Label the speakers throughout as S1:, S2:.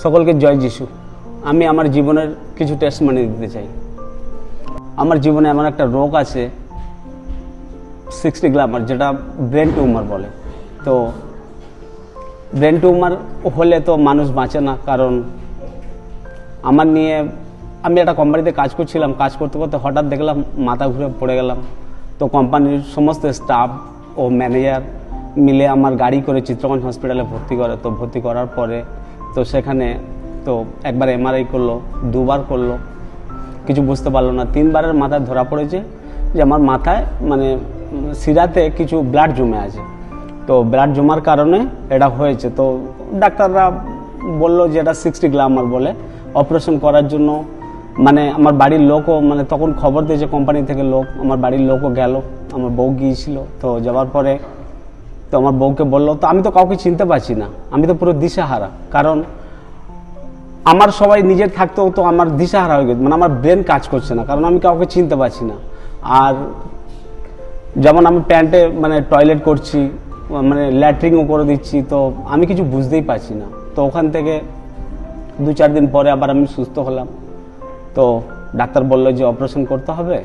S1: সকলকে জয় যিশু। আমি আমার জীবনের কিছু টেস্টমানি দিতে চাই। আমার জীবনে এমন একটা রোগ আছে 60 গ্লামার, যেটা ব্রেন টিউমার বলে। তো ব্রেন টিউমার হলে তো মানুষ বাঁচে না, কারণ আমার নিয়ে আমি একটা কোম্পানিতে কাজ করছিলাম, কাজ করতে করতে হঠাৎ দেখলাম মাথা ঘুরে পড়ে গেলাম। তো কোম্পানির সমস্ত স্টাফ ও ম্যানেজার মিলে আমার গাড়ি করে চিত্রগঞ্জ হসপিটালে ভর্তি করে। তো ভর্তি করার পরে তো সেখানে তো একবার এমআরআই করলো, দুবার করলো, কিছু বুঝতে পারলো না। 3বারের মাথায় ধরা পড়েছে যে আমার মাথায় মানে শিরাতে কিছু ব্লাড জমে আছে। তো ব্লাড জমার কারণে এটা হয়েছে। তো ডাক্তাররা বললো যে এটা 60 গ্লামার বলে, অপারেশন করার জন্য মানে আমার বাড়ির লোকও মানে তখন খবর দিয়েছে কোম্পানি থেকে লোক, আমার বাড়ির লোকও গেল, আমার বউ গিয়েছিল। তো যাওয়ার পরে তো আমার বউকে বললো, তো আমি তো কাউকে চিনতে পারছি না, আমি তো পুরো দিশাহারা, কারণ আমার সবাই নিজের থাকতেও তো আমার দিশাহারা হয়ে গেছে, মানে আমার ব্রেন কাজ করছে না, কারণ আমি কাউকে চিনতে পারছি না। আর যেমন আমি প্যান্টে মানে টয়লেট করছি, মানে ল্যাট্রিনও করে দিচ্ছি, তো আমি কিছু বুঝতেই পারছি না। তো ওখান থেকে 2-4 দিন পরে আবার আমি সুস্থ হলাম। তো ডাক্তার বললো যে অপারেশন করতে হবে।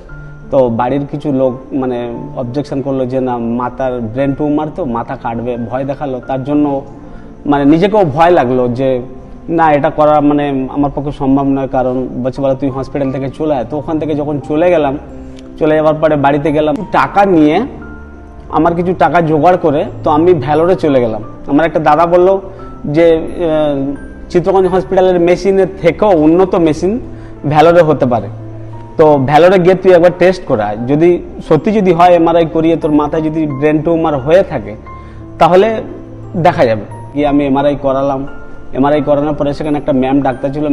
S1: তো বাড়ির কিছু লোক মানে অবজেকশন করলো যে না, মাথার ব্রেন টিউমার তো মাথা কাটবে, ভয় দেখালো। তার জন্য মানে নিজেকেও ভয় লাগলো যে না, এটা করা মানে আমার পক্ষে সম্ভব নয়, কারণ বলছে বলে তুই হসপিটাল থেকে চলে আয়। তো ওখান থেকে যখন চলে গেলাম, চলে যাওয়ার পরে বাড়িতে গেলাম, টাকা নিয়ে আমার কিছু টাকা জোগাড় করে তো আমি ভ্যালোরে চলে গেলাম। আমার একটা দাদা বললো যে চিত্রগঞ্জ হসপিটালের মেশিনের থেকেও উন্নত মেশিন ভ্যালোরে হতে পারে। তো ভ্যালোরে গিয়ে তুই একবার টেস্ট করা, যদি সত্যি যদি হয় এমআরআই করিয়ে তোর মাথায় যদি ব্রেন টিউমার হয়ে থাকে তাহলে দেখা যাবে। কি আমি এমআরআই করালাম। এমআরআই করানোর পরে সেখানে একটা ম্যাম ডাক্তার ছিল,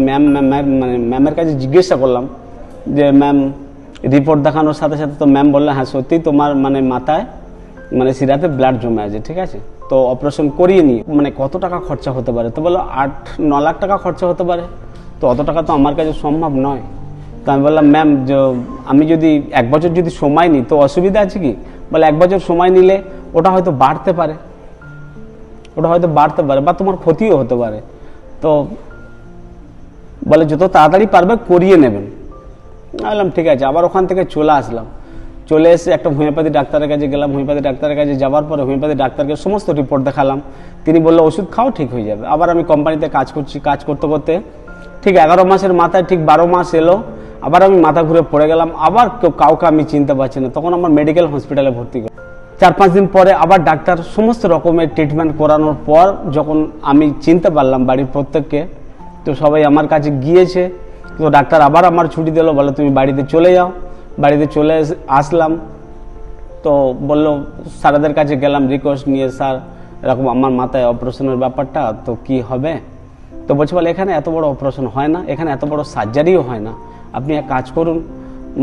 S1: ম্যামের কাছে জিজ্ঞাসা করলাম যে ম্যাম রিপোর্ট দেখানোর সাথে সাথে তো ম্যাম বললো হ্যাঁ সত্যি তোমার মানে মাথায় মানে শিরাতে ব্লাড জমে আছে, ঠিক আছে, তো অপারেশন করিয়ে নিই। মানে কত টাকা খরচা হতে পারে? তো বললো 8-9 লাখ টাকা খরচা হতে পারে। তো অত টাকা তো আমার কাছে সম্ভব নয়। তো আমি বললাম ম্যাম যে আমি যদি 1 বছর যদি সময় নিই তো অসুবিধা আছে কি? বলে 1 বছর সময় নিলে ওটা হয়তো বাড়তে পারে, বা তোমার ক্ষতিও হতে পারে। তো বলে যত তাড়াতাড়ি পারবে করিয়ে নেবেন। আমি বললাম ঠিক আছে। আবার ওখান থেকে চলে আসলাম, চলে এসে একটা হোমিওপ্যাথি ডাক্তারের কাছে গেলাম। হোমিওপ্যাথি ডাক্তারের কাছে যাওয়ার পরে হোমিওপ্যাথি ডাক্তারকে সমস্ত রিপোর্ট দেখালাম। তিনি বললো ওষুধ খাও, ঠিক হয়ে যাবে। আবার আমি কোম্পানিতে কাজ করছি, কাজ করতে করতে ঠিক 11 মাসের মাথায় ঠিক 12 মাস এলো, আবার আমি মাথা ঘুরে পড়ে গেলাম। আবার কাউকে আমি চিনতে পারছি না। তখন আমার মেডিকেল হসপিটালে ভর্তি করি। 4-5 দিন পরে আবার ডাক্তার সমস্ত রকমের ট্রিটমেন্ট করানোর পর যখন আমি চিনতে পারলাম বাড়ির প্রত্যেককে, তো সবাই আমার কাছে গিয়েছে। তো ডাক্তার আবার আমার ছুটি দিল, বলে তুমি বাড়িতে চলে যাও। বাড়িতে চলে আসলাম। তো বললো স্যারদের কাছে গেলাম রিকোয়েস্ট নিয়ে, স্যার এরকম আমার মাথায় অপারেশনের ব্যাপারটা, তো কি হবে? তো বলছে বলে এখানে এত বড় অপারেশন হয় না, এখানে এত বড় সার্জারিও হয় না, আপনি এক কাজ করুন।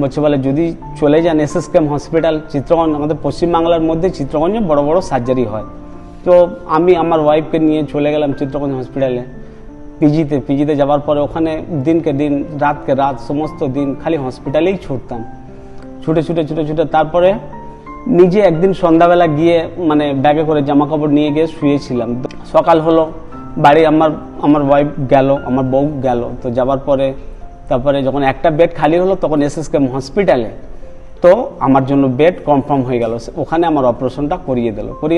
S1: বলছে বলে যদি চলে যান SSKM হসপিটাল চিত্রগঞ্জ, আমাদের পশ্চিমবাংলার মধ্যে চিত্রগঞ্জে বড় বড় সার্জারি হয়। তো আমি আমার ওয়াইফকে নিয়ে চলে গেলাম চিত্রগঞ্জ হসপিটালে পিজিতে যাওয়ার পরে ওখানে দিনকে দিন রাতকে রাত সমস্ত দিন খালি হসপিটালেই ছুটতাম, ছুটে তারপরে নিজে একদিন সন্ধ্যাবেলা গিয়ে মানে ব্যাগে করে জামা কাপড় নিয়ে গিয়ে শুয়েছিলাম। সকাল হলো, বাড়ি আমার ওয়াইফ গেল, আমার বউ গেল। তো যাওয়ার পরে তারপরে যখন একটা বেড খালি হলো তখন SSKM হসপিটালে তো আমার জন্য বেড কনফার্ম হয়ে গেল। ওখানে আমার অপারেশনটা করিয়ে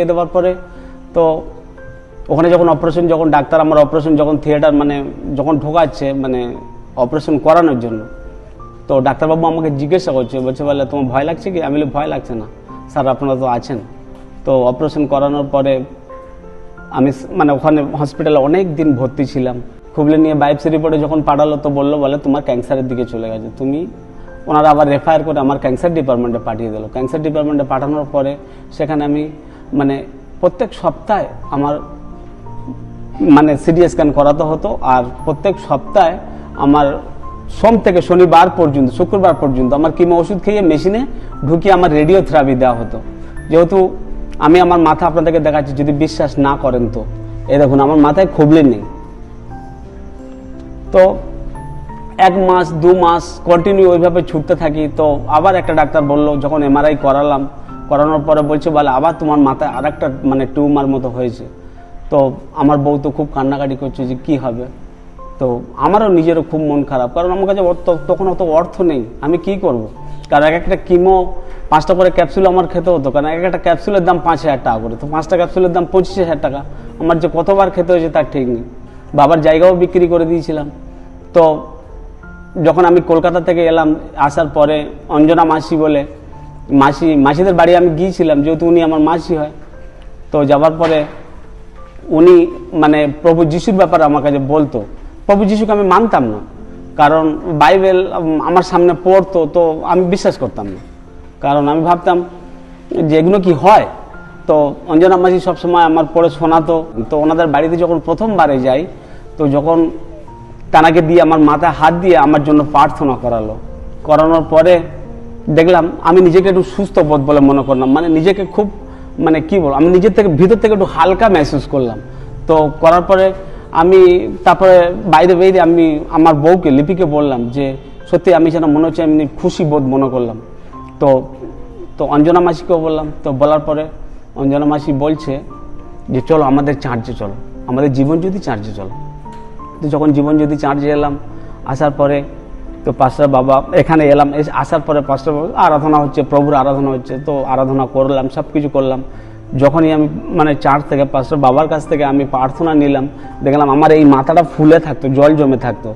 S1: দেওয়ার পরে তো ওখানে যখন ডাক্তার আমার অপারেশন যখন থিয়েটার মানে যখন ঢোকাচ্ছে মানে অপারেশন করানোর জন্য, তো ডাক্তারবাবু আমাকে জিজ্ঞাসা করছে, বলছে বলে তোমার ভয় লাগছে কি? আমি বলি ভয় লাগছে না স্যার, আপনারা তো আছেন। তো অপারেশন করানোর পরে আমি মানে ওখানে হসপিটালে অনেক দিন ভর্তি ছিলাম। খুবলে নিয়ে বায়োপসি রিপোর্টে যখন পাঠালো তো বললো বলে তোমার ক্যান্সারের দিকে চলে গেছে, ওনারা আবার রেফার করে আমার ক্যান্সার ডিপার্টমেন্টে পাঠিয়ে দিল। ক্যান্সার ডিপার্টমেন্টে পাঠানোর পরে সেখানে আমি মানে প্রত্যেক সপ্তাহে আমার মানে সিটি স্ক্যান করাতে হতো। আর প্রত্যেক সপ্তাহে আমার সোম থেকে শনিবার পর্যন্ত শুক্রবার পর্যন্ত আমার কিমো ওষুধ খেয়ে মেশিনে ঢুকিয়ে আমার রেডিওথেরাপি দেওয়া হতো। যেহেতু আমি আমার মাথা আপনাদেরকে দেখাচ্ছি, যদি বিশ্বাস না করেন তো এই দেখুন আমার মাথায় খুবলে নেই। তো 1 মাস 2 মাস কন্টিনিউ ওইভাবে ছুটতে থাকি। তো আবার একটা ডাক্তার বললো, যখন এমআরআই করানোর পরে বলছে বলে আবার তোমার মাথায় আর একটা মানে টিউমার মতো হয়েছে। তো আমার বউ তো খুব কান্নাকাটি করছে যে কি হবে। তো আমারও নিজেরও খুব মন খারাপ, কারণ আমার কাছে তখন অত অর্থ নেই, আমি কি করব। কারণ এক একটা কিমো 5টা করে ক্যাপসুল আমার খেতে হতো, কারণ এক একটা ক্যাপসুলের দাম 5,000 টাকা করে, তো 5টা ক্যাপসুলের দাম 25,000 টাকা। আমার যে কতবার খেতে হয়েছে তার ঠিক নেই। বাবার জায়গাও বিক্রি করে দিয়েছিলাম। তো যখন আমি কলকাতা থেকে এলাম, আসার পরে অঞ্জনা মাসি বলে মাসিদের বাড়ি আমি গিয়েছিলাম, যেহেতু উনি আমার মাসি হয়। তো যাওয়ার পরে উনি মানে প্রভু যিশুর ব্যাপারে আমার কাছে বলতো। প্রভু যিশুকে আমি মানতাম না, কারণ বাইবেল আমার সামনে পড়তো, তো আমি বিশ্বাস করতাম না, কারণ আমি ভাবতাম যে এগুলো কি হয়। তো অঞ্জনা মাসি সবসময় আমার পড়ে শোনাতো। তো ওনাদের বাড়িতে যখন প্রথমবারে যাই, তো যখন তানাকে দিয়ে আমার মাথায় হাত দিয়ে আমার জন্য প্রার্থনা করানোর পরে দেখলাম আমি নিজেকে একটু সুস্থ বোধ বলে মনে করলাম, মানে নিজেকে খুব মানে কি বল, আমি নিজের থেকে ভিতর থেকে একটু হালকা महसूस করলাম। তো করার পরে আমি তারপরে বাইরে বেরিয়ে আমি আমার বউকে লিপিকে বললাম যে সত্যি আমি যেন মনে হচ্ছে এমনি খুশি বোধ মনে করলাম। তো তো অঞ্জনা মাসিকেও বললাম। তো বলার পরে অঞ্জনা মাসি বলছে যে চলো আমাদের চার্চে চলো, আমাদের জীবন যদি চার্চে চলো। তো যখন জীবন যদি চার্চে এলাম, আসার পরে তো পাস্টার বাবা এখানে এলাম, আসার পরে পাস্টার বাবা আরাধনা হচ্ছে, প্রভুর আরাধনা হচ্ছে। তো আরাধনা করলাম, সব কিছু করলাম। যখনই আমি মানে চার্চ থেকে পাস্টার বাবার কাছ থেকে আমি প্রার্থনা নিলাম, দেখলাম আমার এই মাথাটা ফুলে থাকতো, জল জমে থাকতো।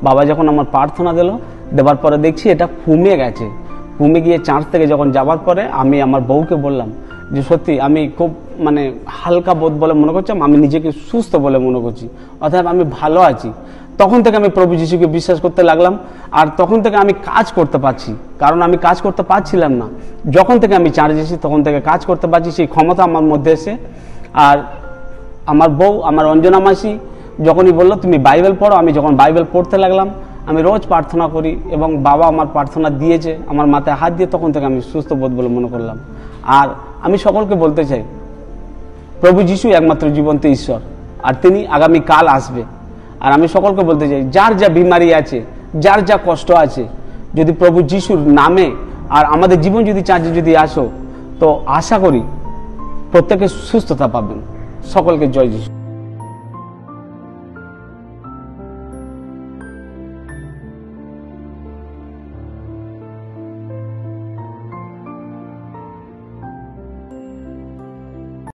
S1: বাবা যখন আমার প্রার্থনা দেওয়ার পরে দেখছি এটা কমে গেছে। কমে গিয়ে চার্চ থেকে যখন যাওয়ার পরে আমি আমার বউকে বললাম যে সত্যি আমি খুব মানে হালকা বোধ বলে মনে করছি, আমি নিজেকে সুস্থ বলে মনে করছি, অর্থাৎ আমি ভালো আছি। তখন থেকে আমি প্রভু যিশুকে বিশ্বাস করতে লাগলাম, আর তখন থেকে আমি কাজ করতে পারছি, কারণ আমি কাজ করতে পারছিলাম না। যখন থেকে আমি চার্চে এসেছি তখন থেকে কাজ করতে পারছি, সেই ক্ষমতা আমার মধ্যে এসে। আর আমার বউ, আমার অঞ্জনা মাসি যখনই বললো তুমি বাইবেল পড়ো, আমি যখন বাইবেল পড়তে লাগলাম, আমি রোজ প্রার্থনা করি এবং বাবা আমার প্রার্থনা দিয়েছে আমার মাথায় হাত দিয়ে, তখন থেকে আমি সুস্থ বোধ বলে মনে করলাম। আর আমি সকলকে বলতে চাই, প্রভু যিশু একমাত্র জীবন্ত ঈশ্বর, আর তিনি আগামী কাল আসবে। আর আমি সকলকে বলতে চাই, যার যা বিমারি আছে, যার যা কষ্ট আছে, যদি প্রভু যিশুর নামে আর আমাদের জীবন যদি চার্চে যদি আসো, তো আশা করি প্রত্যেকে সুস্থতা পাবেন। সকলকে জয় যিশু।